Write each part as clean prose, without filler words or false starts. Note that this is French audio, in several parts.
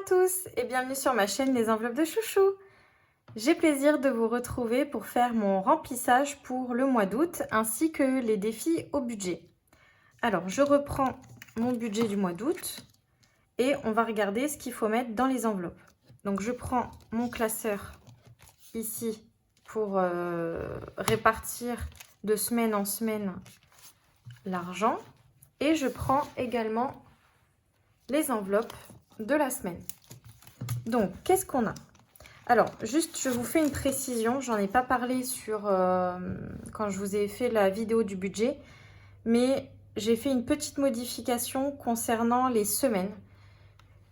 tous et bienvenue sur ma chaîne Les Enveloppes de Chouchou. J'ai plaisir de vous retrouver pour faire mon remplissage pour le mois d'août ainsi que les défis au budget. Alors je reprends mon budget du mois d'août et on va regarder ce qu'il faut mettre dans les enveloppes. Donc je prends mon classeur ici pour répartir de semaine en semaine l'argent et je prends également les enveloppes de la semaine. Donc, qu'est-ce qu'on a? Alors, juste, je vous fais une précision. J'en ai pas parlé sur quand je vous ai fait la vidéo du budget, mais j'ai fait une petite modification concernant les semaines.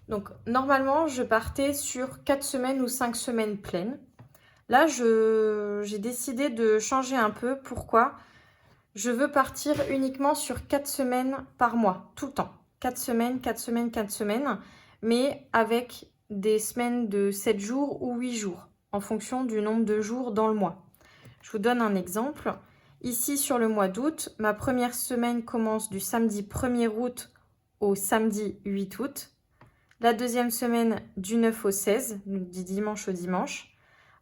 Donc, normalement, je partais sur 4 semaines ou 5 semaines pleines. Là, j'ai décidé de changer un peu. Pourquoi? Je veux partir uniquement sur 4 semaines par mois, tout le temps. 4 semaines, 4 semaines, 4 semaines, mais avec des semaines de 7 jours ou 8 jours, en fonction du nombre de jours dans le mois. Je vous donne un exemple. Ici, sur le mois d'août, ma première semaine commence du samedi 1er août au samedi 8 août. La deuxième semaine, du 9 au 16, donc du dimanche au dimanche.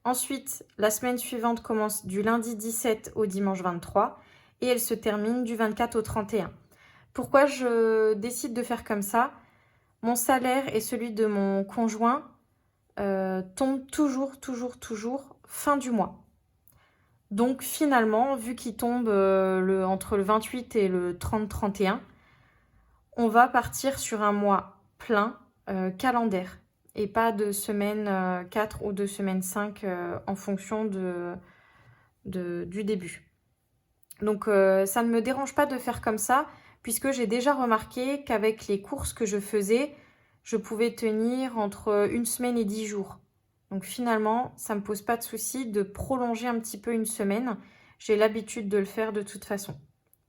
Ensuite, la semaine suivante commence du lundi 17 au dimanche 23 et elle se termine du 24 au 31. Pourquoi je décide de faire comme ça? Mon salaire et celui de mon conjoint tombent toujours fin du mois. Donc finalement, vu qu'il tombe entre le 28 et le 30-31, on va partir sur un mois plein calendaire et pas de semaine 4 ou de semaine 5 en fonction du début. Donc ça ne me dérange pas de faire comme ça, puisque j'ai déjà remarqué qu'avec les courses que je faisais, je pouvais tenir entre une semaine et 10 jours. Donc finalement, ça ne me pose pas de souci de prolonger un petit peu une semaine. J'ai l'habitude de le faire de toute façon.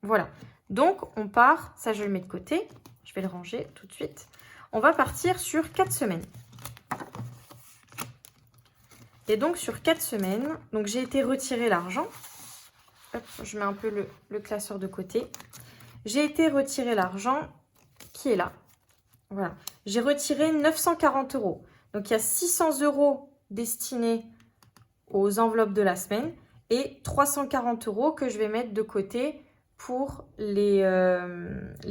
Voilà. Donc on part, ça je le mets de côté, je vais le ranger tout de suite. On va partir sur 4 semaines. Et donc sur 4 semaines, donc j'ai été retirer l'argent. Hop, je mets un peu le classeur de côté. J'ai été retirer l'argent qui est là. Voilà. J'ai retiré 940 €. Donc, il y a 600 € destinés aux enveloppes de la semaine et 340 € que je vais mettre de côté pour les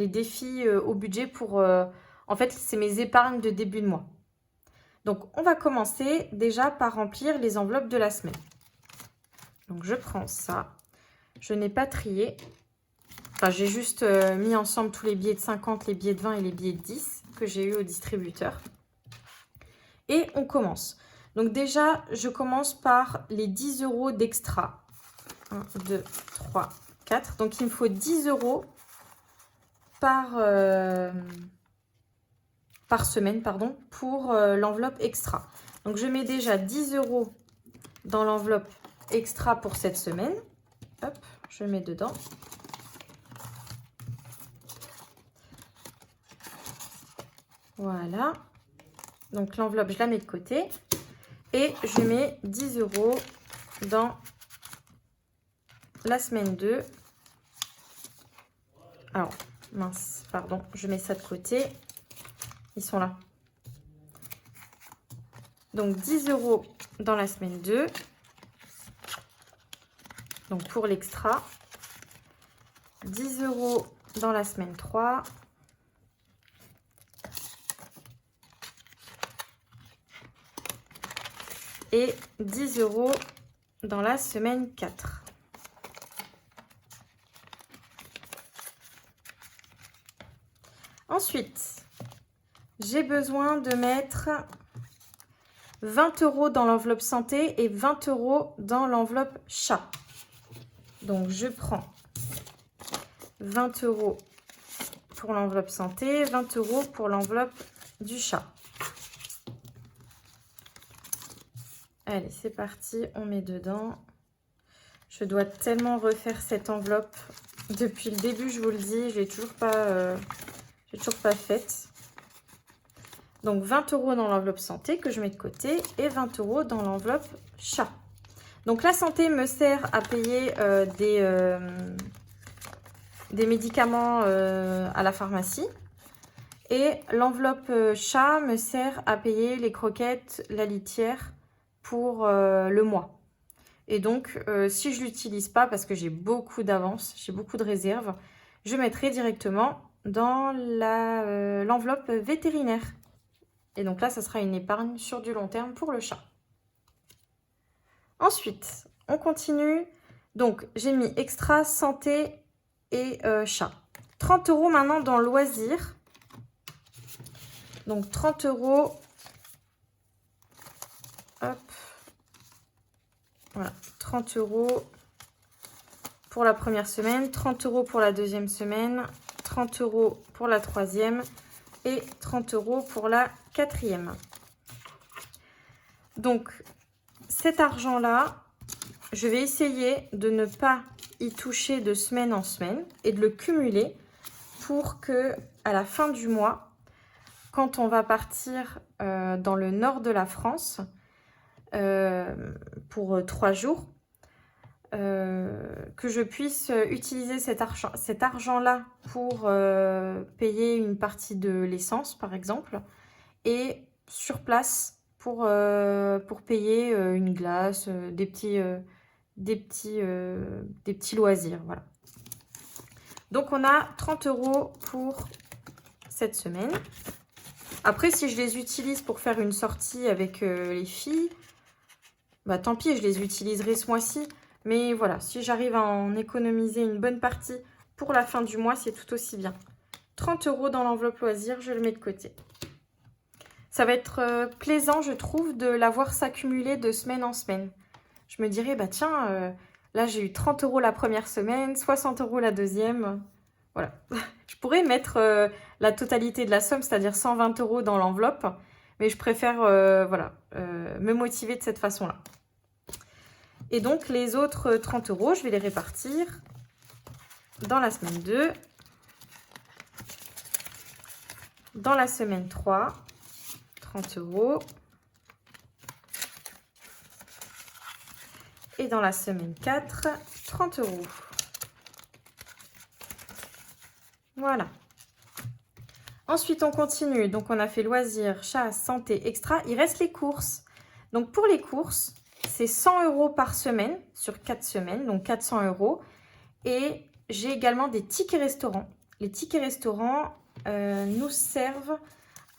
défis au budget. En fait, c'est mes épargnes de début de mois. Donc, on va commencer déjà par remplir les enveloppes de la semaine. Donc, je prends ça. Je n'ai pas trié. Enfin, j'ai juste mis ensemble tous les billets de 50, les billets de 20 et les billets de 10 que j'ai eu au distributeur. Et on commence. Donc déjà, je commence par les 10 € d'extra. 1, 2, 3, 4. Donc il me faut 10 € par semaine, pardon, pour l'enveloppe extra. Donc je mets déjà 10 € dans l'enveloppe extra pour cette semaine. Hop, je le mets dedans. Voilà. Donc l'enveloppe, je la mets de côté. Et je mets 10 € dans la semaine 2. Alors, mince, pardon, je mets ça de côté. Ils sont là. Donc 10 € dans la semaine 2. Donc pour l'extra. 10 € dans la semaine 3. Et 10 € dans la semaine 4. Ensuite, j'ai besoin de mettre 20 € dans l'enveloppe santé et 20 € dans l'enveloppe chat. Donc, je prends 20 € pour l'enveloppe santé, 20 € pour l'enveloppe du chat. Allez, c'est parti, on met dedans. Je dois tellement refaire cette enveloppe. Depuis le début, je vous le dis, je l'ai toujours pas faite. Donc 20 € dans l'enveloppe santé que je mets de côté et 20 € dans l'enveloppe chat. Donc la santé me sert à payer des médicaments à la pharmacie. Et l'enveloppe chat me sert à payer les croquettes, la litière pour le mois. Et donc, si je ne l'utilise pas, parce que j'ai beaucoup d'avance, j'ai beaucoup de réserves, je mettrai directement dans l'enveloppe vétérinaire. Et donc là, ça sera une épargne sur du long terme pour le chat. Ensuite, on continue. Donc, j'ai mis extra, santé et chat. 30 € maintenant dans loisirs. Donc, 30 €. Hop. Voilà, 30 € pour la première semaine, 30 € pour la deuxième semaine, 30 € pour la troisième et 30 € pour la quatrième. Donc, cet argent-là, je vais essayer de ne pas y toucher de semaine en semaine et de le cumuler pour que, à la fin du mois, quand on va partir dans le nord de la France pour 3 jours, que je puisse utiliser cet argent-là pour payer une partie de l'essence, par exemple, et sur place pour payer une glace, des petits loisirs. Voilà. Donc, on a 30 € pour cette semaine. Après, si je les utilise pour faire une sortie avec les filles, bah tant pis, je les utiliserai ce mois-ci. Mais voilà, si j'arrive à en économiser une bonne partie pour la fin du mois, c'est tout aussi bien. 30 € dans l'enveloppe loisir, je le mets de côté. Ça va être plaisant, je trouve, de la voir s'accumuler de semaine en semaine. Je me dirais, bah tiens, là j'ai eu 30 € la première semaine, 60 € la deuxième. Voilà. Je pourrais mettre la totalité de la somme, c'est-à-dire 120 € dans l'enveloppe. Mais je préfère me motiver de cette façon-là. Et donc, les autres 30 €, je vais les répartir dans la semaine 2, dans la semaine 3, 30 €, et dans la semaine 4, 30 €. Voilà. Ensuite, on continue. Donc, on a fait loisirs, chasse, santé, extra. Il reste les courses. Donc, pour les courses, c'est 100 € par semaine sur 4 semaines, donc 400 €. Et j'ai également des tickets restaurants. Les tickets restaurants nous servent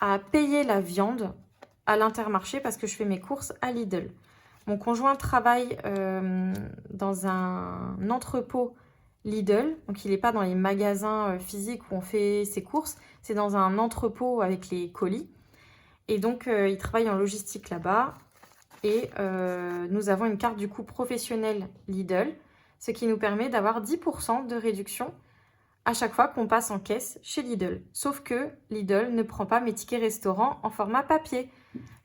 à payer la viande à l'Intermarché parce que je fais mes courses à Lidl. Mon conjoint travaille dans un entrepôt Lidl, donc il n'est pas dans les magasins physiques où on fait ses courses, c'est dans un entrepôt avec les colis. Et donc, il travaille en logistique là-bas. Et nous avons une carte du coup professionnelle Lidl, ce qui nous permet d'avoir 10% de réduction à chaque fois qu'on passe en caisse chez Lidl. Sauf que Lidl ne prend pas mes tickets restaurants en format papier.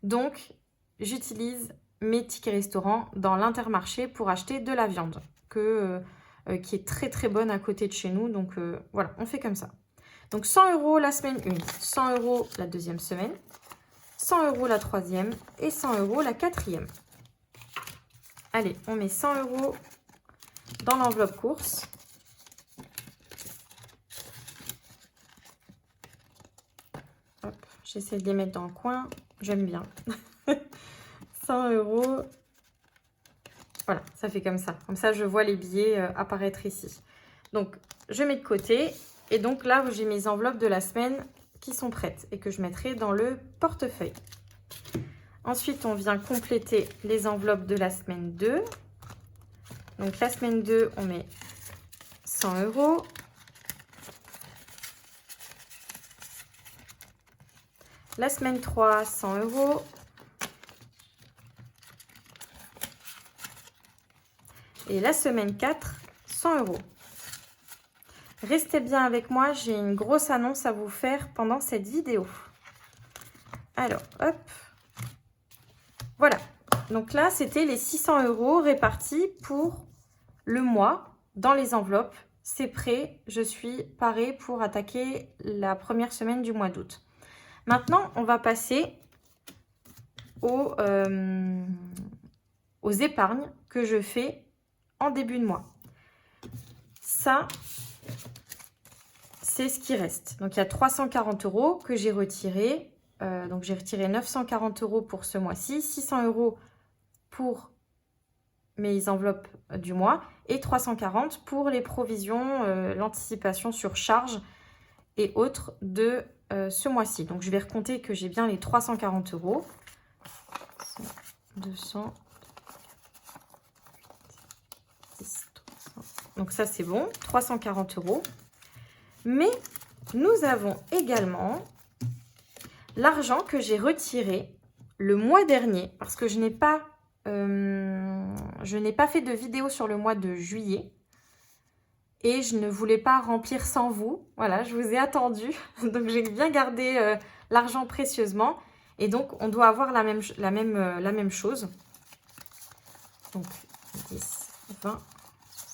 Donc, j'utilise mes tickets restaurants dans l'Intermarché pour acheter de la viande qui est très très bonne à côté de chez nous. Donc, voilà, on fait comme ça. Donc, 100 € la semaine 1, 100 € la deuxième semaine, 100 € la troisième et 100 € la quatrième. Allez, on met 100 € dans l'enveloppe course. J'essaie de les mettre dans le coin. J'aime bien. 100 €. Voilà, ça fait comme ça. Comme ça, je vois les billets apparaître ici. Donc, je mets de côté. Et donc là, j'ai mes enveloppes de la semaine qui sont prêtes et que je mettrai dans le portefeuille. Ensuite, on vient compléter les enveloppes de la semaine 2. Donc, la semaine 2, on met 100 €. La semaine 3, 100 €. Et la semaine 4, 100 €. Restez bien avec moi, j'ai une grosse annonce à vous faire pendant cette vidéo. Alors, hop. Voilà. Donc là, c'était les 600 € répartis pour le mois dans les enveloppes. C'est prêt, je suis parée pour attaquer la première semaine du mois d'août. Maintenant, on va passer aux épargnes que je fais en début de mois. Ça, c'est ce qui reste. Donc, il y a 340 € que j'ai retiré. Donc, j'ai retiré 940 € pour ce mois-ci, 600 € pour mes enveloppes du mois et 340 pour les provisions, l'anticipation sur charge et autres de ce mois-ci. Donc, je vais recompter que j'ai bien les 340 €. 200. Donc, ça, c'est bon. 340 €. Mais nous avons également l'argent que j'ai retiré le mois dernier parce que je n'ai pas fait de vidéo sur le mois de juillet et je ne voulais pas remplir sans vous. Voilà, je vous ai attendu. Donc, j'ai bien gardé l'argent précieusement. Et donc, on doit avoir la même chose. Donc, 10, 20,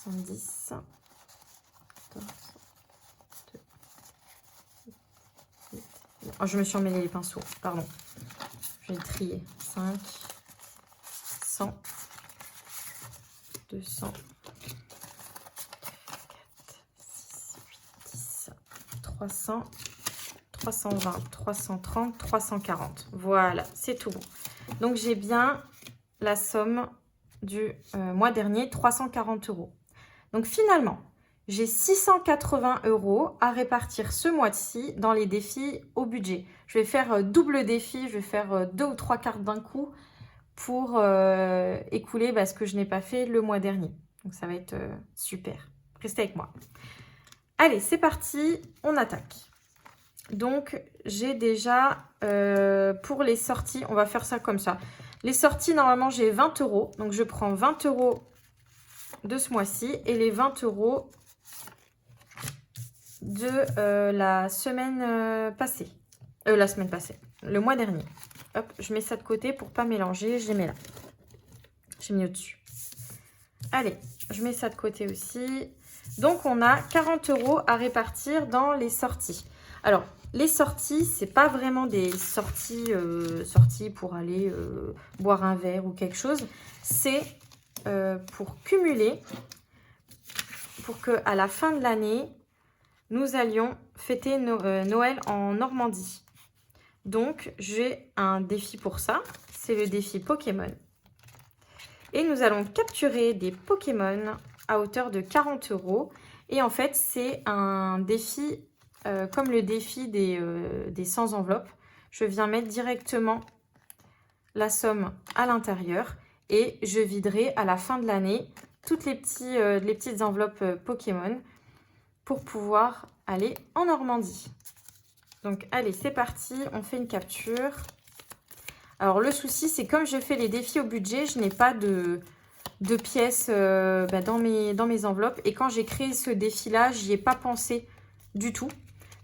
70, 14, 2, 8, oh, je me suis emmêlé les pinceaux, pardon. Je vais trier. 5, 100, 200, 4, 6, 8, 10, 300, 320, 330, 340. Voilà, c'est tout bon. Donc, j'ai bien la somme du mois dernier, 340 €. Donc, finalement, j'ai 680 € à répartir ce mois-ci dans les défis au budget. Je vais faire double défi, je vais faire 2 ou 3 cartes d'un coup pour écouler ce que je n'ai pas fait le mois dernier. Donc, ça va être super. Restez avec moi. Allez, c'est parti, on attaque. Donc, j'ai déjà, pour les sorties, on va faire ça comme ça. Les sorties, normalement, j'ai 20 €. Donc, je prends 20 € de ce mois-ci et les 20 € de la semaine passée. La semaine passée, le mois dernier. Hop, je mets ça de côté pour pas mélanger. Je les mets là. J'ai mis au-dessus. Allez, je mets ça de côté aussi. Donc, on a 40 € à répartir dans les sorties. Alors, les sorties, c'est pas vraiment des sorties pour aller boire un verre ou quelque chose. C'est pour cumuler, pour qu'à la fin de l'année, nous allions fêter Noël en Normandie. Donc, j'ai un défi pour ça. C'est le défi Pokémon. Et nous allons capturer des Pokémon à hauteur de 40 €. Et en fait, c'est un défi comme le défi des 100 enveloppes. Je viens mettre directement la somme à l'intérieur et je viderai à la fin de l'année toutes les petites enveloppes Pokémon pour pouvoir aller en Normandie. Donc, allez, c'est parti. On fait une capture. Alors, le souci, c'est comme je fais les défis au budget, je n'ai pas de pièces dans mes enveloppes. Et quand j'ai créé ce défi-là, j'y ai pas pensé du tout.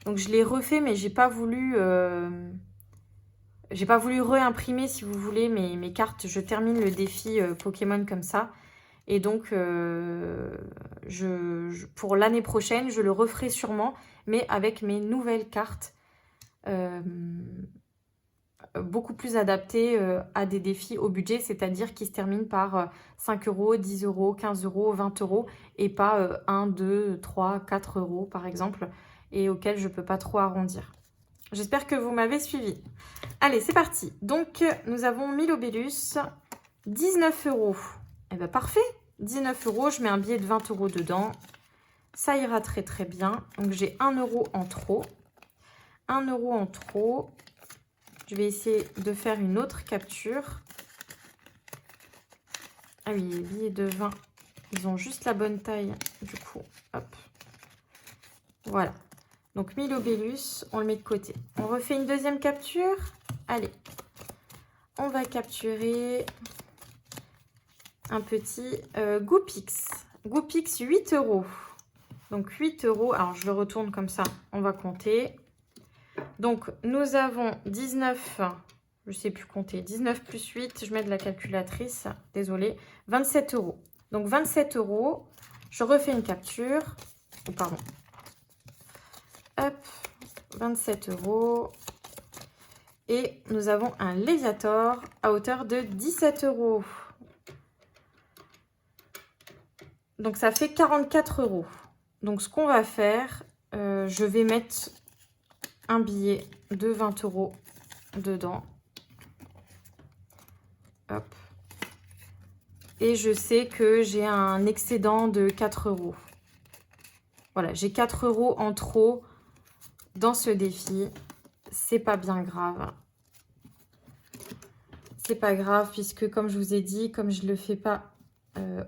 Donc, je l'ai refait, mais j'ai pas voulu réimprimer, si vous voulez, mes cartes. Je termine le défi Pokémon comme ça. Et donc, pour l'année prochaine, je le referai sûrement, mais avec mes nouvelles cartes beaucoup plus adaptées à des défis au budget, c'est-à-dire qui se terminent par 5 €, 10 €, 15 €, 20 € et pas 1, 2, 3, 4 € par exemple, et auxquels je ne peux pas trop arrondir. J'espère que vous m'avez suivi. Allez, c'est parti. Donc, nous avons 1000 Obélus, 19 €. Eh bien, parfait. 19 €, je mets un billet de 20 € dedans. Ça ira très très bien. Donc, j'ai 1 € en trop. 1 € en trop. Je vais essayer de faire une autre capture. Ah oui, les billets de 20, ils ont juste la bonne taille. Du coup, hop. Voilà. Donc, 1000 Obélus, on le met de côté. On refait une deuxième capture. Allez. On va capturer un petit Goopix. Goopix, 8 €. Donc, 8 €. Alors, je le retourne comme ça. On va compter. Donc, nous avons 19, je ne sais plus compter, 19 plus 8, je mets de la calculatrice, désolée, 27 €. Donc, 27 €, je refais une capture, oh, pardon, hop, 27 €, et nous avons un Léviator à hauteur de 17 €. Donc, ça fait 44 €. Donc, ce qu'on va faire, je vais mettre un billet de 20 € dedans. Hop. Et je sais que j'ai un excédent de 4 €. Voilà, j'ai 4 € en trop dans ce défi. C'est pas bien grave. C'est pas grave puisque comme je vous ai dit, comme je le fais pas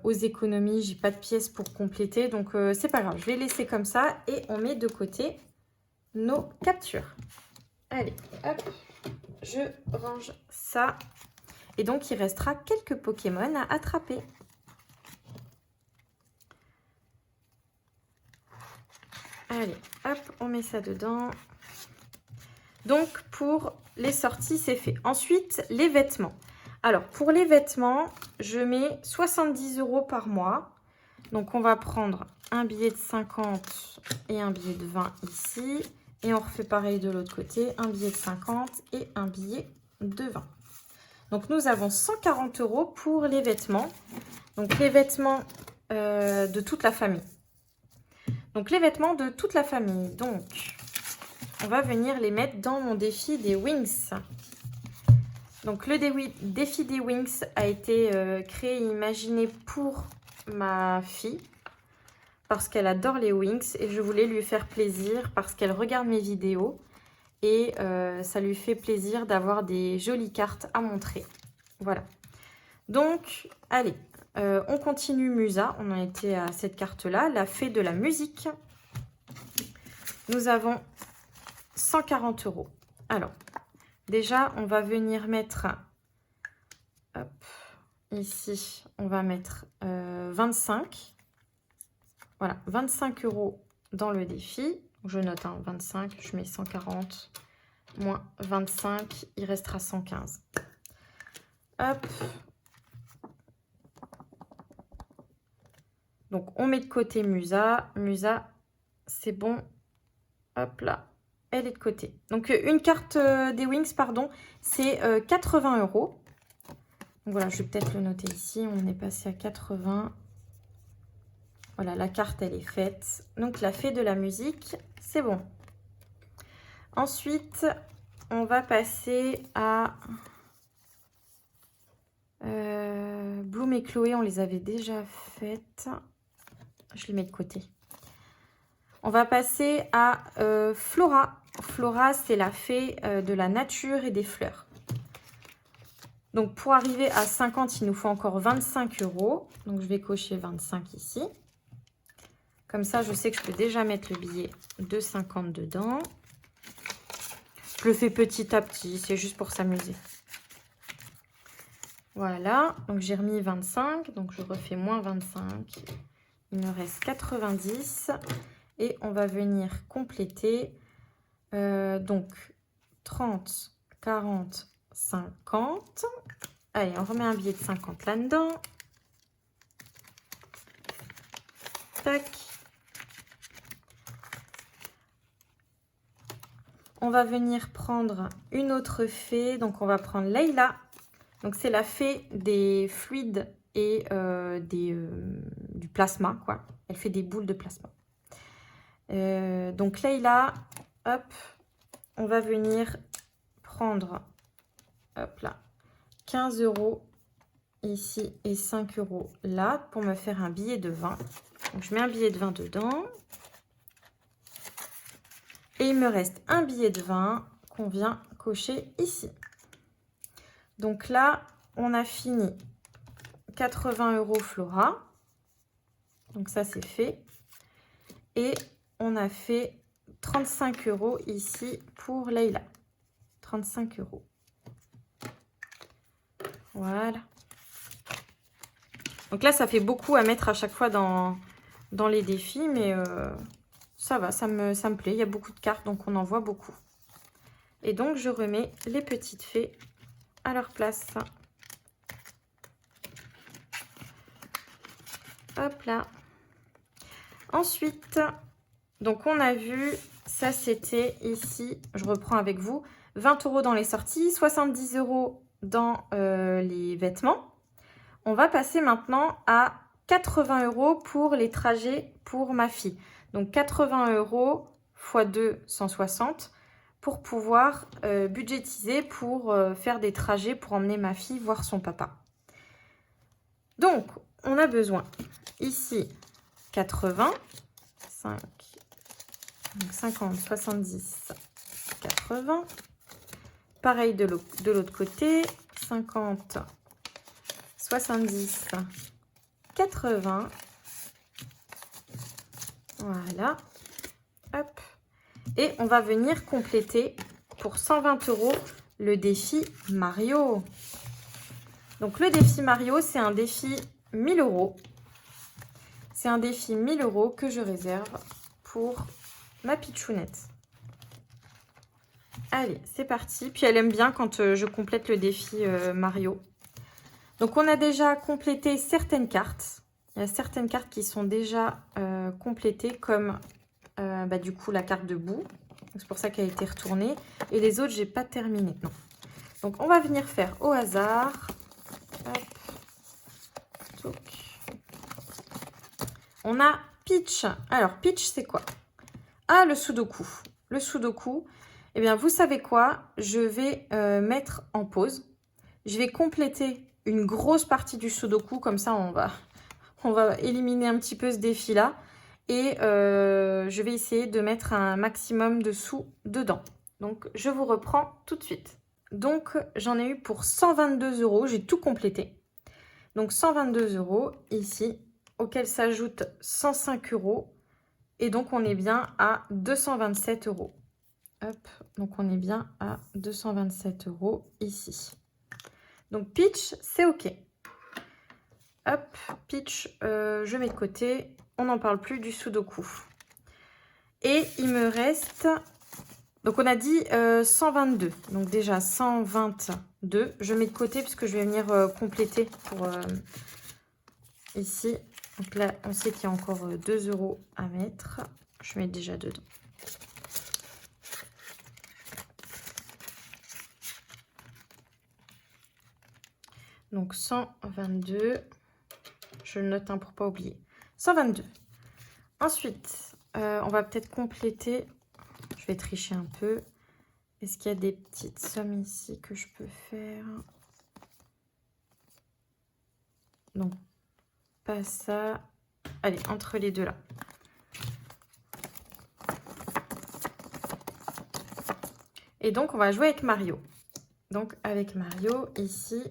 aux économies, j'ai pas de pièces pour compléter. Donc c'est pas grave, je vais laisser comme ça et on met de côté nos captures. Allez, hop, je range ça. Et donc il restera quelques Pokémon à attraper. Allez, hop, on met ça dedans. Donc, pour les sorties, c'est fait. Ensuite, les vêtements. Alors, pour les vêtements, je mets 70 € par mois. Donc, on va prendre un billet de 50 et un billet de 20 ici. Et on refait pareil de l'autre côté, un billet de 50 et un billet de 20. Donc, nous avons 140 € pour les vêtements. Donc, les vêtements de toute la famille. Donc, les vêtements de toute la famille. Donc, on va venir les mettre dans mon défi des Wings. Donc, le défi des Wings a été créé et imaginé pour ma fille. Parce qu'elle adore les Wings et je voulais lui faire plaisir parce qu'elle regarde mes vidéos. Et ça lui fait plaisir d'avoir des jolies cartes à montrer. Voilà. Donc, allez, on continue Musa. On en était à cette carte-là, la fée de la musique. Nous avons 140 €. Alors, déjà, on va venir mettre, hop, ici, on va mettre 25. Voilà, 25 € dans le défi. Je note 25, je mets 140 moins 25, il restera 115. Hop. Donc, on met de côté Musa. Musa, c'est bon. Hop là, elle est de côté. Donc, une carte des Wings, pardon, c'est 80 €. Donc, voilà, je vais peut-être le noter ici. On est passé à 80. Voilà, la carte, elle est faite. Donc, la fée de la musique, c'est bon. Ensuite, on va passer à Bloom et Chloé. On les avait déjà faites. Je les mets de côté. On va passer à Flora. Flora, c'est la fée de la nature et des fleurs. Donc, pour arriver à 50, il nous faut encore 25 €. Donc, je vais cocher 25 ici. Comme ça, je sais que je peux déjà mettre le billet de 50 dedans. Je le fais petit à petit, c'est juste pour s'amuser. Voilà, donc j'ai remis 25, donc je refais moins 25. Il me reste 90 et on va venir compléter donc 30, 40, 50. Allez, on remet un billet de 50 là-dedans. Tac. On va venir prendre une autre fée. Donc, on va prendre Layla. Donc, c'est la fée des fluides et du plasma, quoi. Elle fait des boules de plasma. Donc, Layla, hop, on va venir prendre, hop là, 15 € ici et 5 € là pour me faire un billet de 20. Donc, je mets un billet de 20 dedans. Et il me reste un billet de 20 qu'on vient cocher ici. Donc là, on a fini 80 € Flora. Donc ça, c'est fait. Et on a fait 35 € ici pour Layla. 35 €. Voilà. Donc là, ça fait beaucoup à mettre à chaque fois dans les défis, mais ça va, ça me plaît. Il y a beaucoup de cartes, donc on en voit beaucoup. Et donc, je remets les petites fées à leur place. Hop là. Ensuite, donc on a vu, ça c'était ici, je reprends avec vous, 20 € dans les sorties, 70 € dans les vêtements. On va passer maintenant à 80 € pour les trajets pour ma fille. Donc 80 € x 2, 160 pour pouvoir budgétiser pour faire des trajets pour emmener ma fille voir son papa. Donc, on a besoin ici 80, 5, donc 50, 70, 80. Pareil de l'autre côté, 50, 70, 80. Voilà. Hop. Et on va venir compléter pour 120 € le défi Mario. Donc le défi Mario, c'est un défi 1000 €. C'est un défi 1000 € que je réserve pour ma pitchounette. Allez, c'est parti. Puis elle aime bien quand je complète le défi Mario. Donc on a déjà complété certaines cartes. Il y a certaines cartes qui sont déjà complétées comme du coup la carte de boue. C'est pour ça qu'elle a été retournée. Et les autres, j'ai pas terminé. Non. Donc on va venir faire au hasard. Hop. On a Peach. Alors Peach, c'est quoi? Ah, le Sudoku. Le Sudoku, eh bien vous savez quoi? Je vais mettre en pause. Je vais compléter une grosse partie du Sudoku. Comme ça, on va éliminer un petit peu ce défi-là. Et je vais essayer de mettre un maximum de sous dedans. Donc, je vous reprends tout de suite. Donc, j'en ai eu pour 122 €. J'ai tout complété. Donc, 122 € ici, auquel s'ajoute 105 €. Et donc, on est bien à 227 €. Hop, donc on est bien à 227 € ici. Donc, Peach, c'est OK. Hop, Peach, je mets de côté. On n'en parle plus du Sudoku. Et il me reste... Donc, on a dit 122. Donc, déjà, 122. Je mets de côté parce que je vais venir compléter pour ici. Donc là, on sait qu'il y a encore 2 € à mettre. Je mets déjà dedans. Donc, 122. Je le note pour ne pas oublier. 122. Ensuite, on va peut-être compléter. Je vais tricher un peu. Est-ce qu'il y a des petites sommes ici que je peux faire? Non, pas ça. Allez, entre les deux là. Et donc, on va jouer avec Mario. Donc, avec Mario, ici.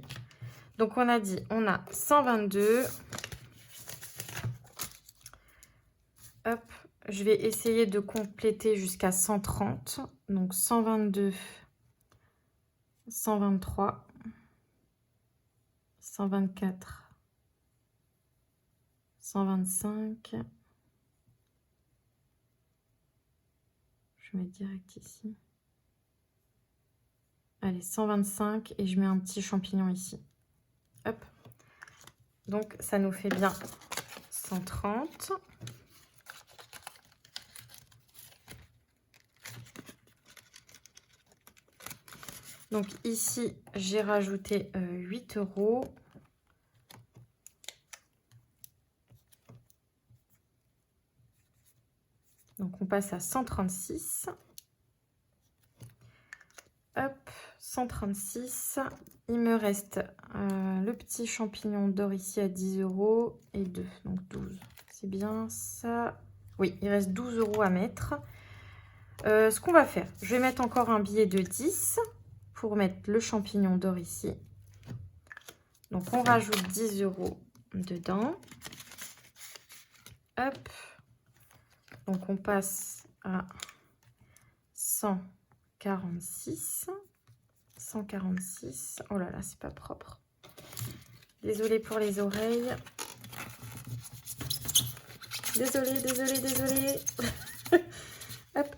Donc, on a dit, on a 122. Hop, je vais essayer de compléter jusqu'à 130. Donc 122, 123, 124, 125. Je mets direct ici. Allez, 125 et je mets un petit champignon ici. Hop. Donc ça nous fait bien 130. Donc ici, j'ai rajouté 8 €. Donc on passe à 136. Hop, 136. Il me reste le petit champignon d'or ici à 10 € et 2, donc 12. C'est bien ça. Oui, il reste 12 € à mettre. Ce qu'on va faire, je vais mettre encore un billet de 10 pour mettre le champignon d'or ici. Donc, on rajoute 10 € dedans. Hop. Donc, on passe à 146. 146. Oh là là, c'est pas propre. Désolée pour les oreilles. Désolée, désolée, désolée. Hop.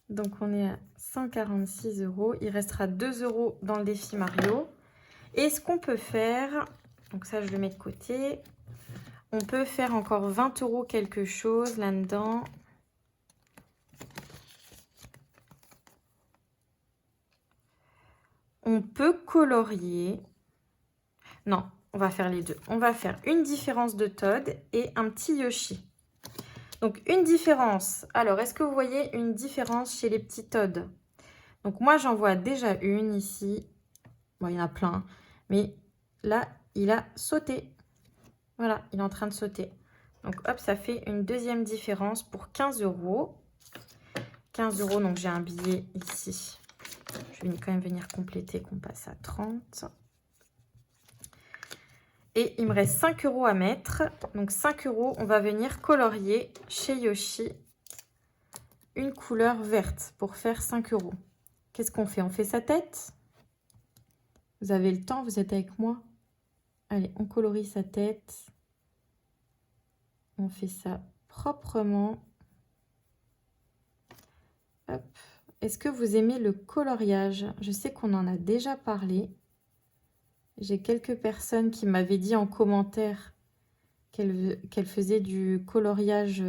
Donc, on est à 146 €. Il restera 2 € dans le défi Mario. Et ce qu'on peut faire, donc ça, je le mets de côté. On peut faire encore 20 € quelque chose là-dedans. On peut colorier. Non, on va faire les deux. On va faire une différence de Todd et un petit Yoshi. Donc, une différence. Alors, est-ce que vous voyez une différence chez les petits Todd? Donc, moi, j'en vois déjà une ici. Bon, il y en a plein, hein. Mais là, il a sauté. Voilà, il est en train de sauter. Donc, hop, ça fait une deuxième différence pour 15 €. 15 €, donc j'ai un billet ici. Je vais quand même venir compléter qu'on passe à 30. Et il me reste 5 € à mettre. Donc 5 €, on va venir colorier chez Yoshi une couleur verte pour faire 5 €. Qu'est-ce qu'on fait? On fait sa tête? Vous avez le temps, vous êtes avec moi? Allez, on colorie sa tête. On fait ça proprement. Hop. Est-ce que vous aimez le coloriage? Je sais qu'on en a déjà parlé. J'ai quelques personnes qui m'avaient dit en commentaire qu'elles faisaient du coloriage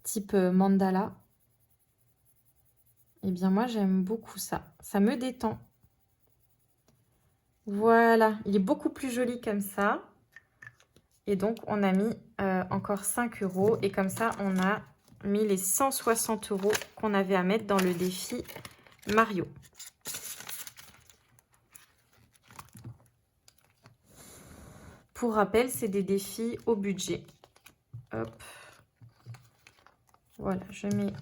type mandala. Eh bien, moi, j'aime beaucoup ça. Ça me détend. Voilà, il est beaucoup plus joli comme ça. Et donc, on a mis encore 5 €. Et comme ça, on a mis les 160 € qu'on avait à mettre dans le défi Mario. Pour rappel, c'est des défis au budget. Hop. Voilà, je mets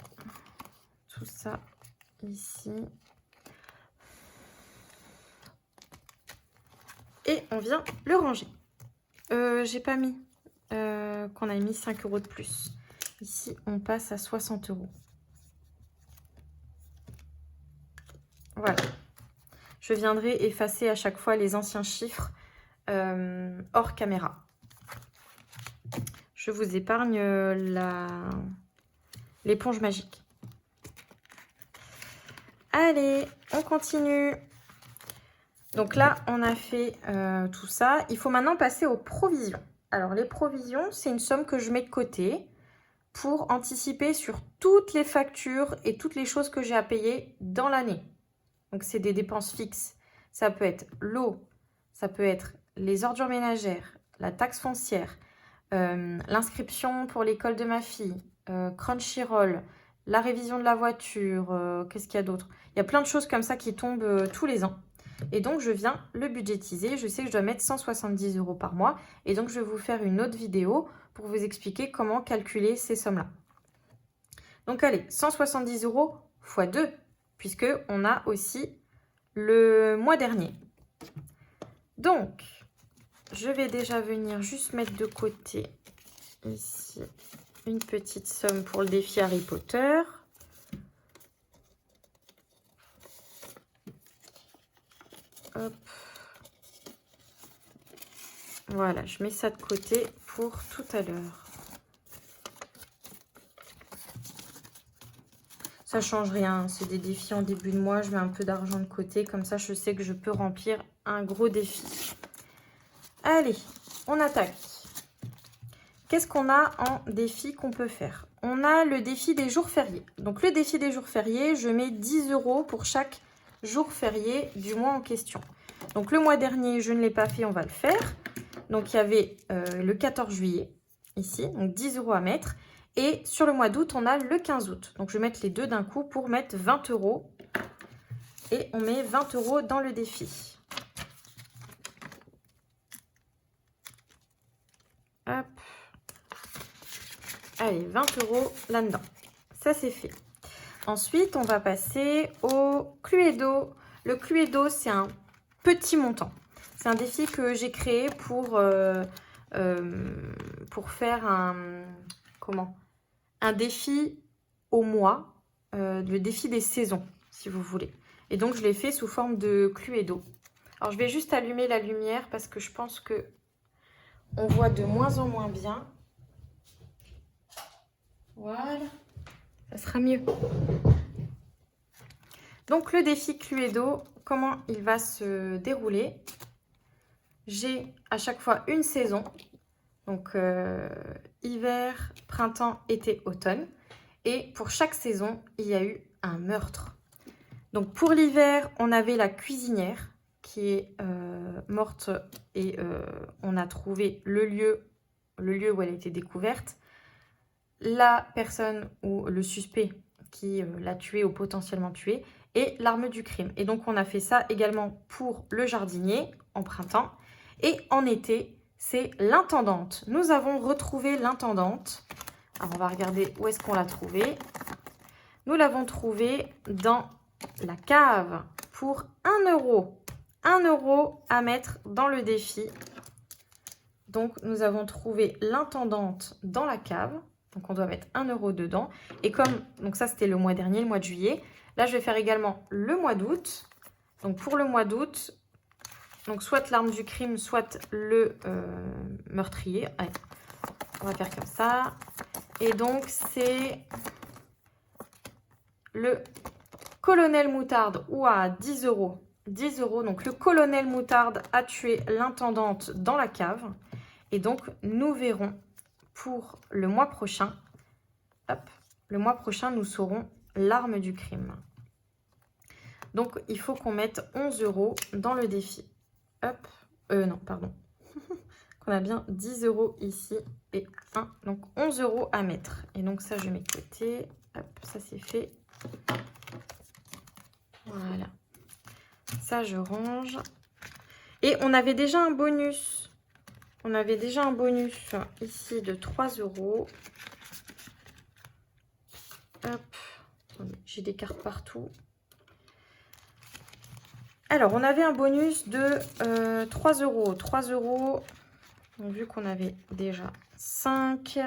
tout ça ici. Et on vient le ranger. J'ai pas mis qu'on a mis 5 € de plus. Ici, on passe à 60 €. Voilà. Je viendrai effacer à chaque fois les anciens chiffres hors caméra. Je vous épargne l'éponge magique. Allez, on continue. Donc là, on a fait tout ça. Il faut maintenant passer aux provisions. Alors, les provisions, c'est une somme que je mets de côté pour anticiper sur toutes les factures et toutes les choses que j'ai à payer dans l'année. Donc, c'est des dépenses fixes. Ça peut être l'eau, ça peut être les ordures ménagères, la taxe foncière, l'inscription pour l'école de ma fille, Crunchyroll, la révision de la voiture, qu'est-ce qu'il y a d'autre? Il y a plein de choses comme ça qui tombent tous les ans. Et donc, je viens le budgétiser. Je sais que je dois mettre 170 € par mois. Et donc, je vais vous faire une autre vidéo pour vous expliquer comment calculer ces sommes-là. Donc, allez, 170 € x 2, puisqu'on a aussi le mois dernier. Donc, je vais déjà venir juste mettre de côté ici une petite somme pour le défi Harry Potter. Hop. Voilà, je mets ça de côté pour tout à l'heure. Ça change rien, c'est des défis en début de mois. Je mets un peu d'argent de côté, comme ça je sais que je peux remplir un gros défi. Allez, on attaque. Qu'est-ce qu'on a en défi qu'on peut faire? On a le défi des jours fériés. Donc le défi des jours fériés, je mets 10 € pour chaque jour férié du mois en question. Donc le mois dernier, je ne l'ai pas fait, on va le faire. Donc il y avait le 14 juillet, ici, donc 10 € à mettre. Et sur le mois d'août, on a le 15 août. Donc je vais mettre les deux d'un coup pour mettre 20 €. Et on met 20 € dans le défi. Hop. Allez, 20 € là-dedans. Ça, c'est fait. Ensuite, on va passer au Cluedo. Le Cluedo, c'est un petit montant. C'est un défi que j'ai créé pour faire un défi au mois, le défi des saisons, si vous voulez. Et donc, je l'ai fait sous forme de Cluedo. Alors, je vais juste allumer la lumière parce que je pense que on voit de moins en moins bien. Voilà, ça sera mieux. Donc, le défi Cluedo, comment il va se dérouler? J'ai à chaque fois une saison, donc hiver, printemps, été, automne. Et pour chaque saison, il y a eu un meurtre. Donc pour l'hiver, on avait la cuisinière qui est morte et on a trouvé le lieu où elle a été découverte. la personne ou le suspect qui l'a tué ou potentiellement tué et l'arme du crime. Et donc, on a fait ça également pour le jardinier en printemps. Et en été, c'est l'intendante. Nous avons retrouvé l'intendante. Alors, on va regarder où est-ce qu'on l'a trouvée. Nous l'avons trouvée dans la cave pour 1 €. 1 € à mettre dans le défi. Donc, nous avons trouvé l'intendante dans la cave. Donc, on doit mettre 1 € dedans. Et comme, donc ça, c'était le mois dernier, le mois de juillet. Là, je vais faire également le mois d'août. Donc, pour le mois d'août, donc soit l'arme du crime, soit le meurtrier. Allez, on va faire comme ça. Et donc, c'est le colonel Moutarde ou à 10 €. 10 €. Donc, le colonel Moutarde a tué l'intendante dans la cave. Et donc, nous verrons pour le mois prochain. Hop, le mois prochain, nous saurons l'arme du crime. Donc, il faut qu'on mette 11 € dans le défi. Hop, non, pardon. Qu'on a bien 10 € ici et 1. Donc, 11 € à mettre. Et donc, ça, je mets de côté. Hop, ça, c'est fait. Voilà. Ça, je range. Et on avait déjà un bonus. On avait déjà un bonus ici de 3 €. Hop, j'ai des cartes partout. Alors, on avait un bonus de 3 €. 3 €, donc, vu qu'on avait déjà 5,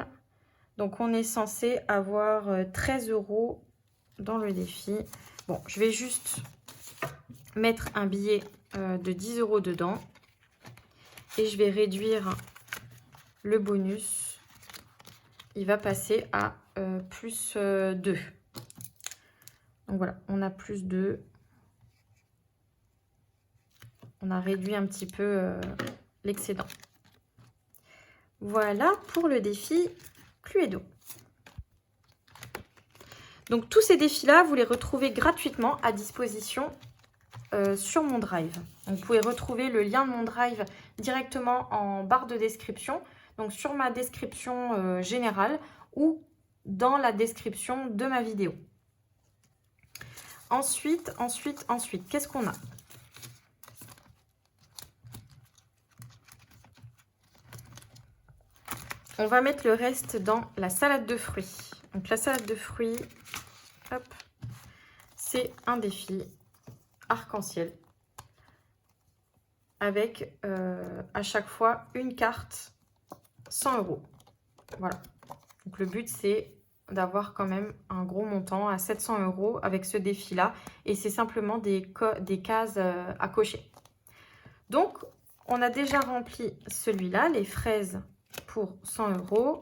donc on est censé avoir 13 € dans le défi. Bon, je vais juste mettre un billet de 10 € dedans. Et je vais réduire le bonus. Il va passer à plus 2. Donc voilà, on a plus 2. On a réduit un petit peu l'excédent. Voilà pour le défi Cluedo. Donc tous ces défis-là, vous les retrouvez gratuitement à disposition sur mon Drive. Donc, vous pouvez retrouver le lien de mon Drive directement en barre de description, donc sur ma description générale ou dans la description de ma vidéo. Ensuite, qu'est-ce qu'on a? On va mettre le reste dans la salade de fruits. Donc la salade de fruits, hop, c'est un défi arc-en-ciel avec à chaque fois une carte 100 €. Voilà. Donc le but, c'est d'avoir quand même un gros montant à 700 € avec ce défi-là. Et c'est simplement des cases à cocher. Donc, on a déjà rempli celui-là, les fraises pour 100 €.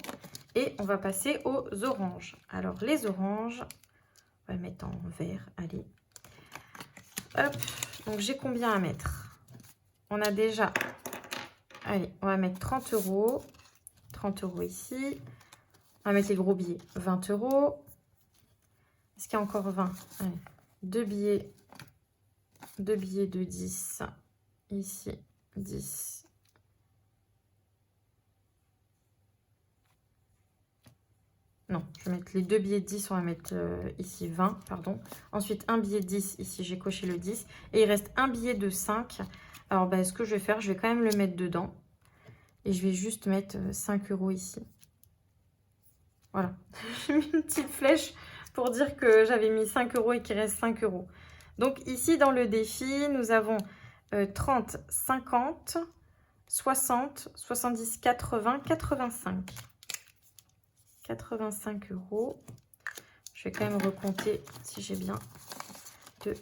Et on va passer aux oranges. Alors, les oranges, on va les mettre en vert. Allez. Hop. Donc, j'ai combien à mettre? On a déjà... Allez, on va mettre 30 €. 30 € ici. On va mettre les gros billets. 20 €. Est-ce qu'il y a encore 20? Allez. Deux billets de 10. Ici, 10. Non, je vais mettre les deux billets de 10. On va mettre ici 20, pardon. Ensuite, un billet de 10. Ici, j'ai coché le 10. Et il reste un billet de 5. Alors, ben, ce que je vais faire, je vais quand même le mettre dedans. Et je vais juste mettre 5 € ici. Voilà. J'ai mis une petite flèche pour dire que j'avais mis 5 € et qu'il reste 5 €. Donc, ici, dans le défi, nous avons 30, 50, 60, 70, 80, 85. 85 €. Je vais quand même recompter si j'ai bien. 2,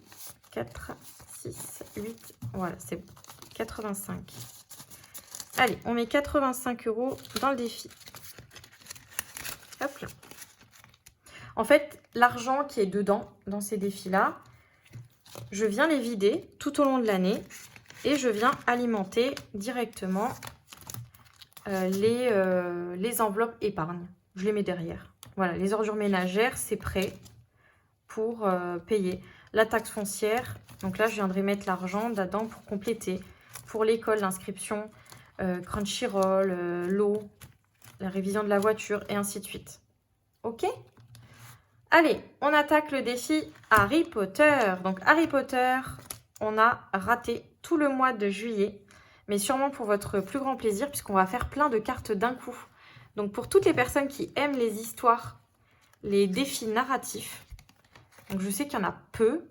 4, 6, 8. Voilà, c'est bon. 85. Allez, on met 85 € dans le défi. Hop là. En fait, l'argent qui est dedans, dans ces défis-là, je viens les vider tout au long de l'année et je viens alimenter directement les enveloppes épargne. Je les mets derrière. Voilà, les ordures ménagères, c'est prêt pour payer la taxe foncière. Donc là, je viendrai mettre l'argent dedans pour compléter. Pour l'école, l'inscription, Crunchyroll, l'eau, la révision de la voiture et ainsi de suite. Ok? Allez, on attaque le défi Harry Potter. Donc Harry Potter, on a raté tout le mois de juillet, mais sûrement pour votre plus grand plaisir, puisqu'on va faire plein de cartes d'un coup. Donc pour toutes les personnes qui aiment les histoires, les défis narratifs, donc je sais qu'il y en a peu,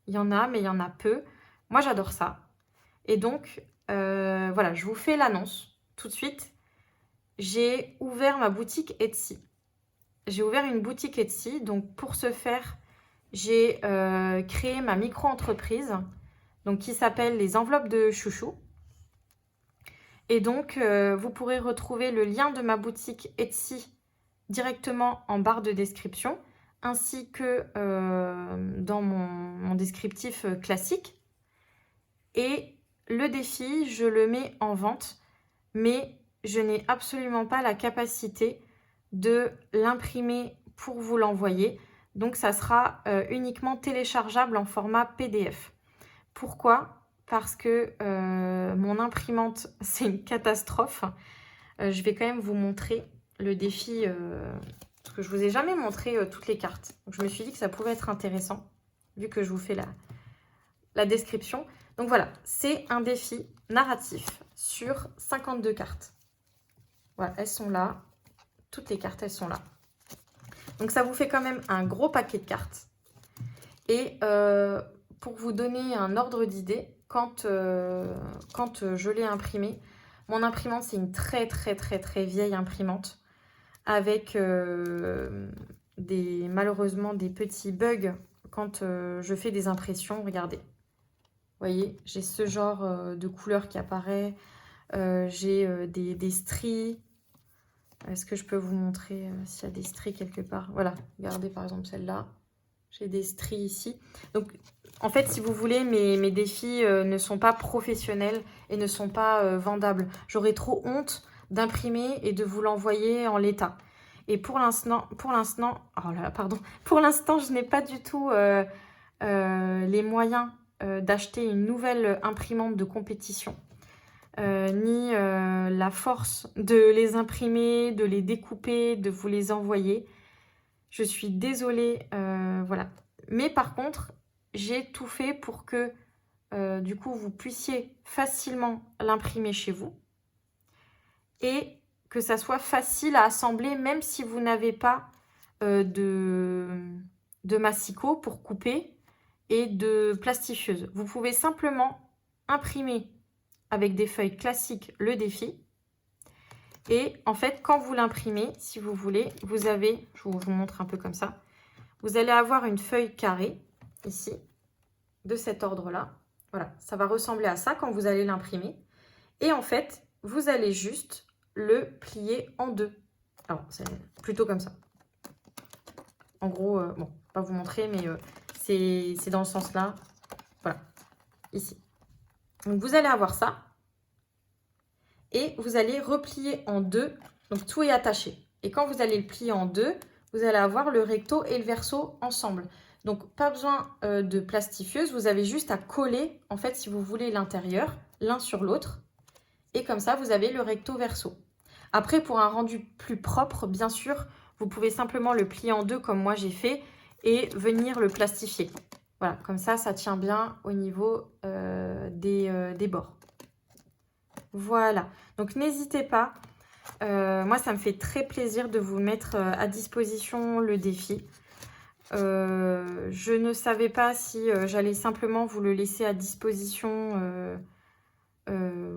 il y en a, mais il y en a peu. Moi, j'adore ça. Et donc, voilà, je vous fais l'annonce tout de suite. J'ai ouvert ma boutique Etsy. J'ai ouvert une boutique Etsy. Donc, pour ce faire, j'ai créé ma micro-entreprise donc, qui s'appelle les enveloppes de chouchou. Et donc, vous pourrez retrouver le lien de ma boutique Etsy directement en barre de description, ainsi que dans mon descriptif classique. Et le défi, je le mets en vente, mais je n'ai absolument pas la capacité de l'imprimer pour vous l'envoyer. Donc, ça sera uniquement téléchargeable en format PDF. Pourquoi ? Parce que mon imprimante, c'est une catastrophe. Je vais quand même vous montrer le défi, parce que je ne vous ai jamais montré toutes les cartes. Donc, je me suis dit que ça pouvait être intéressant, vu que je vous fais la description. Donc voilà, c'est un défi narratif sur 52 cartes. Voilà, elles sont là. Toutes les cartes, elles sont là. Donc ça vous fait quand même un gros paquet de cartes. Et pour vous donner un ordre d'idée, quand je l'ai imprimé, mon imprimante, c'est une très vieille imprimante avec malheureusement des petits bugs quand je fais des impressions. Regardez. Vous voyez, j'ai ce genre de couleur qui apparaît. J'ai des stries. Est-ce que je peux vous montrer s'il y a des stries quelque part? Voilà, regardez par exemple celle-là. J'ai des stries ici. Donc, en fait, si vous voulez, mes défis ne sont pas professionnels et ne sont pas vendables. J'aurais trop honte d'imprimer et de vous l'envoyer en l'état. Et pour l'instant, oh là là, pardon. Pour l'instant, je n'ai pas du tout les moyens d'acheter une nouvelle imprimante de compétition, ni la force de les imprimer, de les découper, de vous les envoyer. Je suis désolée, voilà. Mais par contre, j'ai tout fait pour que du coup vous puissiez facilement l'imprimer chez vous et que ça soit facile à assembler, même si vous n'avez pas de massicot pour couper et de plastifieuse. Vous pouvez simplement imprimer avec des feuilles classiques le défi. Et en fait, quand vous l'imprimez, si vous voulez, vous avez, je vous montre un peu comme ça, vous allez avoir une feuille carrée, ici, de cet ordre-là. Voilà, ça va ressembler à ça quand vous allez l'imprimer. Et en fait, vous allez juste le plier en deux. Alors, c'est plutôt comme ça. En gros, bon, pas vous montrer, mais c'est dans le sens là. Voilà, ici. Donc, vous allez avoir ça. Et vous allez replier en deux. Donc, tout est attaché. Et quand vous allez le plier en deux, vous allez avoir le recto et le verso ensemble. Donc, pas besoin de plastifieuse. Vous avez juste à coller, en fait, si vous voulez, l'intérieur, l'un sur l'autre. Et comme ça, vous avez le recto verso. Après, pour un rendu plus propre, bien sûr, vous pouvez simplement le plier en deux comme moi j'ai fait et venir le plastifier. Voilà, comme ça tient bien au niveau des bords. Voilà, donc n'hésitez pas. Moi, ça me fait très plaisir de vous mettre à disposition le défi. Je ne savais pas si j'allais simplement vous le laisser à disposition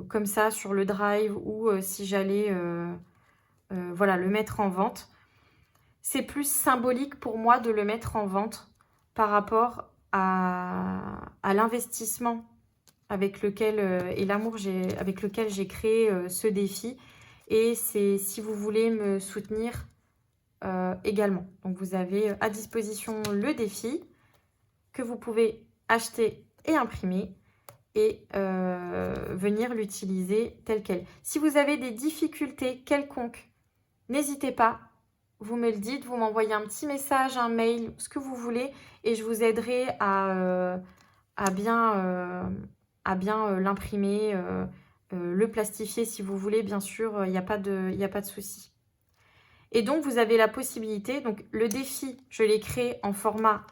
comme ça sur le drive ou si j'allais voilà, le mettre en vente. C'est plus symbolique pour moi de le mettre en vente par rapport à l'investissement avec lequel et l'amour avec lequel j'ai créé ce défi. Et c'est si vous voulez me soutenir également. Donc vous avez à disposition le défi que vous pouvez acheter et imprimer et venir l'utiliser tel quel. Si vous avez des difficultés quelconques, n'hésitez pas, vous me le dites, vous m'envoyez un petit message, un mail, ce que vous voulez, et je vous aiderai à bien l'imprimer, le plastifier si vous voulez, bien sûr, il n'y a pas de souci. Et donc, vous avez la possibilité, donc le défi, je l'ai créé en format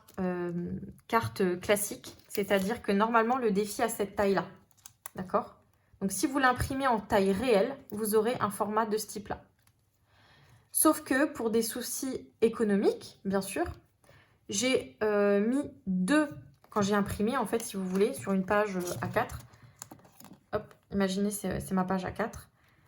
carte classique, c'est-à-dire que normalement, le défi a cette taille-là, d'accord? Donc, si vous l'imprimez en taille réelle, vous aurez un format de ce type-là. Sauf que pour des soucis économiques, bien sûr, j'ai mis 2, quand j'ai imprimé, en fait, si vous voulez, sur une page A4, hop, imaginez, c'est ma page A4,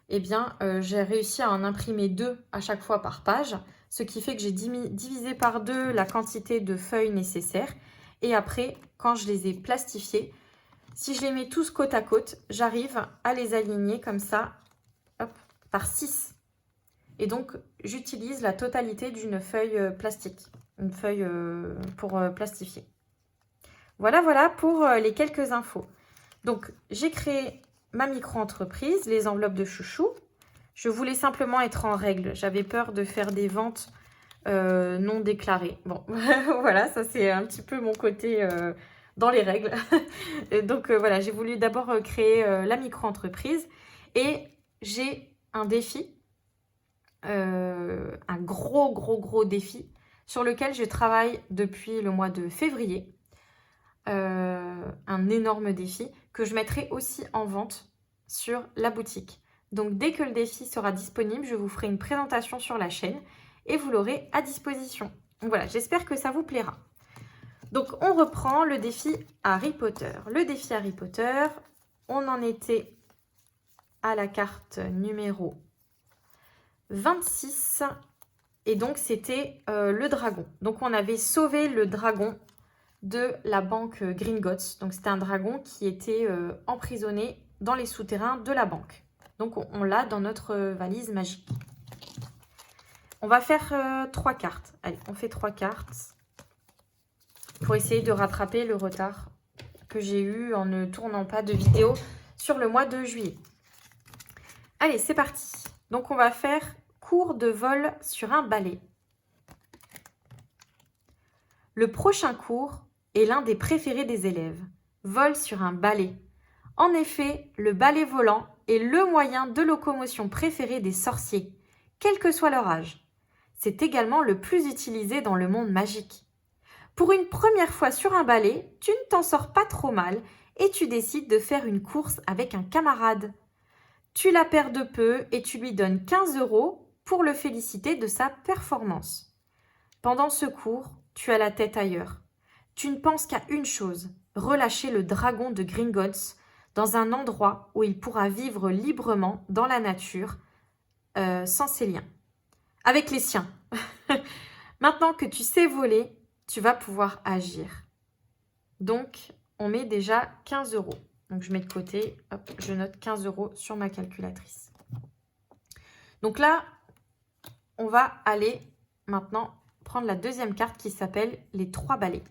eh bien, j'ai réussi à en imprimer 2 à chaque fois par page, ce qui fait que j'ai divisé par 2 la quantité de feuilles nécessaires. Et après, quand je les ai plastifiées, si je les mets tous côte à côte, j'arrive à les aligner comme ça, hop, par 6. Et donc, j'utilise la totalité d'une feuille plastique, une feuille pour plastifier. Voilà, voilà pour les quelques infos. Donc, j'ai créé ma micro-entreprise, les enveloppes de chouchou. Je voulais simplement être en règle. J'avais peur de faire des ventes non déclarées. Bon, voilà, ça c'est un petit peu mon côté dans les règles. Donc, voilà, j'ai voulu d'abord créer la micro-entreprise. Et j'ai un défi, un gros défi sur lequel je travaille depuis le mois de février. Un énorme défi que je mettrai aussi en vente sur la boutique. Donc dès que le défi sera disponible, je vous ferai une présentation sur la chaîne et vous l'aurez à disposition. Donc voilà, j'espère que ça vous plaira. Donc on reprend le défi Harry Potter. Le défi Harry Potter, on en était à la carte numéro 26 et donc c'était le dragon. Donc on avait sauvé le dragon de la banque Gringotts. Donc c'était un dragon qui était emprisonné dans les souterrains de la banque. Donc on l'a dans notre valise magique. On va faire 3 cartes. Allez, on fait 3 cartes pour essayer de rattraper le retard que j'ai eu en ne tournant pas de vidéo sur le mois de juillet. Allez, c'est parti. Donc on va faire cours de vol sur un balai. Le prochain cours est l'un des préférés des élèves. Vol sur un balai. En effet, le balai volant est le moyen de locomotion préféré des sorciers, quel que soit leur âge. C'est également le plus utilisé dans le monde magique. Pour une première fois sur un balai, tu ne t'en sors pas trop mal et tu décides de faire une course avec un camarade. Tu la perds de peu et tu lui donnes 15 € pour le féliciter de sa performance. Pendant ce cours, tu as la tête ailleurs. Tu ne penses qu'à une chose, relâcher le dragon de Gringotts dans un endroit où il pourra vivre librement dans la nature, sans ses liens. Avec les siens. Maintenant que tu sais voler, tu vas pouvoir agir. Donc, on met déjà 15 €. Donc, je mets de côté, hop, je note 15 € sur ma calculatrice. Donc là, on va aller maintenant prendre la deuxième carte qui s'appelle les 3 balais.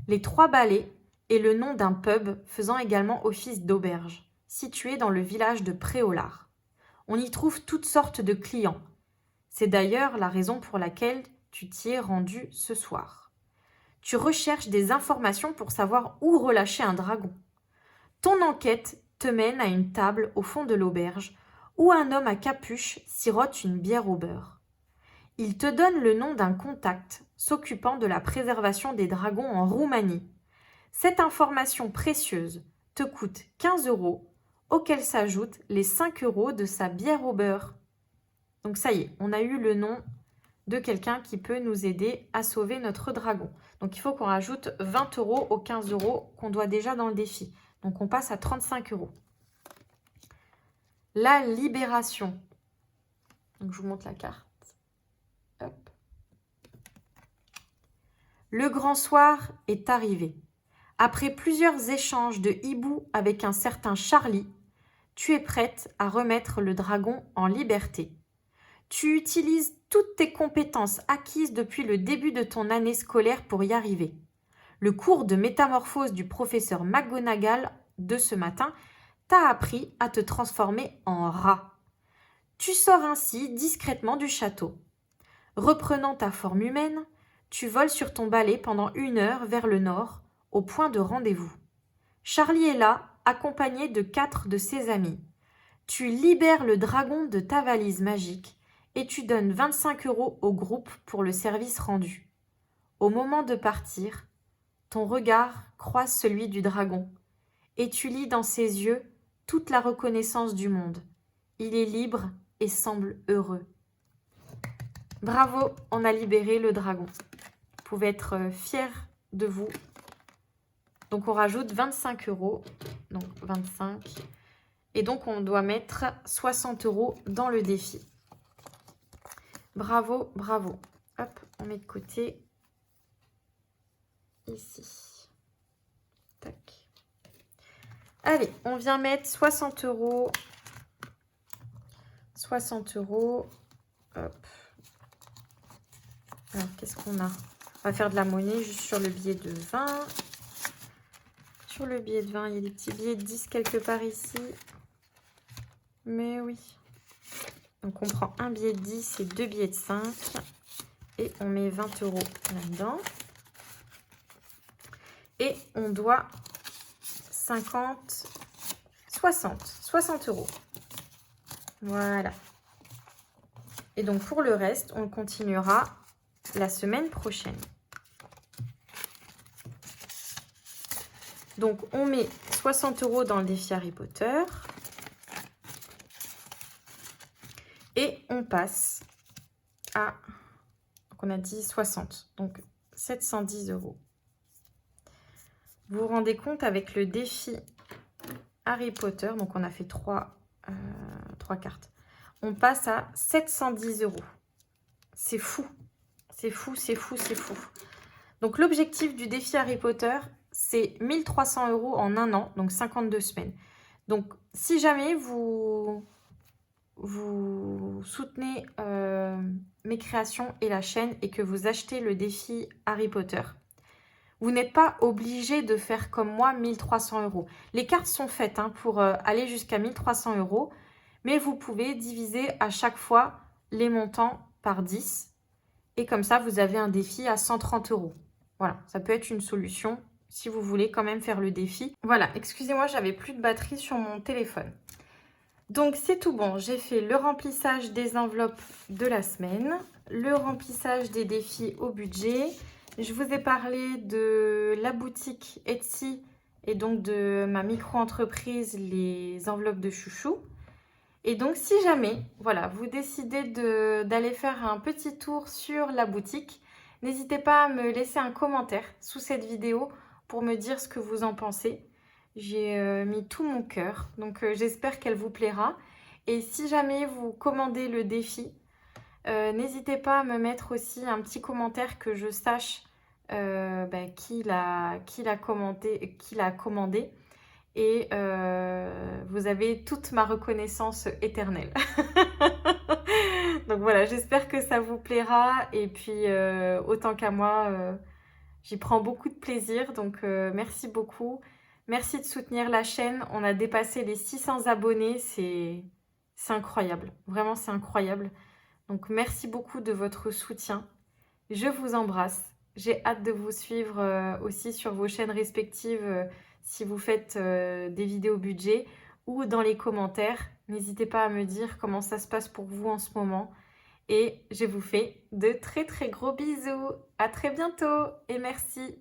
Les 3 balais est le nom d'un pub faisant également office d'auberge, situé dans le village de Préolard. On y trouve toutes sortes de clients. C'est d'ailleurs la raison pour laquelle tu t'y es rendu ce soir. Tu recherches des informations pour savoir où relâcher un dragon. Ton enquête te mène à une table au fond de l'auberge où un homme à capuche sirote une bière au beurre. Il te donne le nom d'un contact s'occupant de la préservation des dragons en Roumanie. Cette information précieuse te coûte 15 €, auxquels s'ajoutent les 5 € de sa bière au beurre. Donc ça y est, on a eu le nom de quelqu'un qui peut nous aider à sauver notre dragon. Donc il faut qu'on rajoute 20 € aux 15 € qu'on doit déjà dans le défi. Donc on passe à 35 €. La libération. Donc je vous montre la carte. Hop. Le grand soir est arrivé. Après plusieurs échanges de hibou avec un certain Charlie, tu es prête à remettre le dragon en liberté. Tu utilises toutes tes compétences acquises depuis le début de ton année scolaire pour y arriver. Le cours de métamorphose du professeur McGonagall de ce matin t'a appris à te transformer en rat. Tu sors ainsi discrètement du château. Reprenant ta forme humaine, tu voles sur ton balai pendant 1 heure vers le nord, au point de rendez-vous. Charlie est là, accompagné de 4 de ses amis. Tu libères le dragon de ta valise magique et tu donnes 25 € au groupe pour le service rendu. Au moment de partir, ton regard croise celui du dragon et tu lis dans ses yeux toute la reconnaissance du monde. Il est libre et semble heureux. Bravo, on a libéré le dragon. Vous pouvez être fiers de vous. Donc, on rajoute 25 €. Donc, 25. Et donc, on doit mettre 60 € dans le défi. Bravo, bravo. Hop, on met de côté. Ici. Tac. Allez, on vient mettre 60 €. 60 €. Hop. Alors, qu'est-ce qu'on a? On va faire de la monnaie juste sur le billet de 20. Sur le billet de 20, il y a des petits billets de 10 quelque part ici. Mais oui. Donc, on prend un billet de 10 et deux billets de 5. Et on met 20 € là-dedans. Et on doit 50, 60 €. Voilà. Et donc, pour le reste, on continuera la semaine prochaine. Donc, on met 60 € dans le défi Harry Potter. Et on passe à... Donc, on a dit 60. Donc, 710 €. Vous vous rendez compte avec le défi Harry Potter. Donc, on a fait 3 cartes. On passe à 710 €. C'est fou. C'est fou, c'est fou, c'est fou. Donc, l'objectif du défi Harry Potter, c'est 1300 € en un an, donc 52 semaines. Donc, si jamais vous soutenez mes créations et la chaîne et que vous achetez le défi Harry Potter, vous n'êtes pas obligé de faire comme moi 1300 €. Les cartes sont faites pour aller jusqu'à 1300 €, mais vous pouvez diviser à chaque fois les montants par 10. Et comme ça, vous avez un défi à 130 €. Voilà, ça peut être une solution si vous voulez quand même faire le défi. Voilà, excusez-moi, j'avais plus de batterie sur mon téléphone. Donc, c'est tout bon. J'ai fait le remplissage des enveloppes de la semaine, le remplissage des défis au budget. Je vous ai parlé de la boutique Etsy et donc de ma micro-entreprise, les enveloppes de chouchou. Et donc, si jamais, voilà, vous décidez d'aller faire un petit tour sur la boutique, n'hésitez pas à me laisser un commentaire sous cette vidéo pour me dire ce que vous en pensez. J'ai mis tout mon cœur, donc j'espère qu'elle vous plaira. Et si jamais vous commandez le défi, n'hésitez pas à me mettre aussi un petit commentaire que je sache qui l'a commandé. Et vous avez toute ma reconnaissance éternelle. Donc voilà, j'espère que ça vous plaira. Et puis, autant qu'à moi, j'y prends beaucoup de plaisir. Donc, merci beaucoup. Merci de soutenir la chaîne. On a dépassé les 600 abonnés. C'est incroyable. Vraiment, c'est incroyable. Donc, merci beaucoup de votre soutien. Je vous embrasse. J'ai hâte de vous suivre aussi sur vos chaînes respectives si vous faites des vidéos budget ou dans les commentaires. N'hésitez pas à me dire comment ça se passe pour vous en ce moment. Et je vous fais de très très gros bisous. À très bientôt et merci.